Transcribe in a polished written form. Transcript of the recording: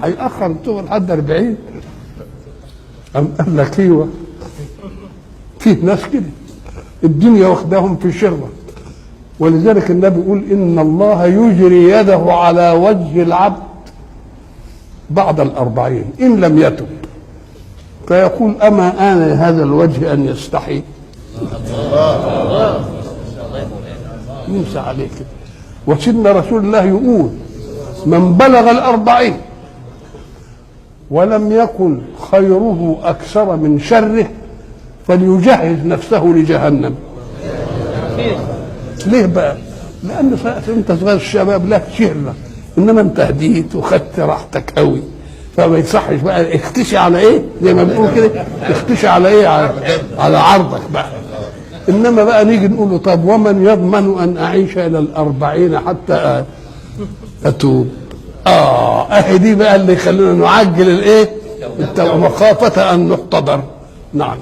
هيأخر التوبة لحد 40. قام قال لك ايوه، فيه ناس كده الدنيا واخداهم في شره، ولذلك النبي يقول ان الله يجري يده على وجه العبد بعد 40 ان لم يتب، فيقول اما آن هذا الوجه ان يستحي. ينسى عليك. وسيدنا رسول الله يقول من بلغ 40 ولم يكن خيره أكثر من شره فليجهز نفسه لجهنم. ليه بقى؟ لأن أنت صغير الشباب لا شهرة، إنما أنت هديت وخدت راحتك قوي، فما يصحش بقى اختشي على إيه؟ زي ما بنقول كده، اختشي على إيه؟ على عرضك بقى. إنما بقى نيجي نقول له طب ومن يضمن أن أعيش إلى 40 حتى أتوب؟ أهي دي بقى اللي يخلينا نعجل الإيه؟ مخافة أن نحتضر. نعم.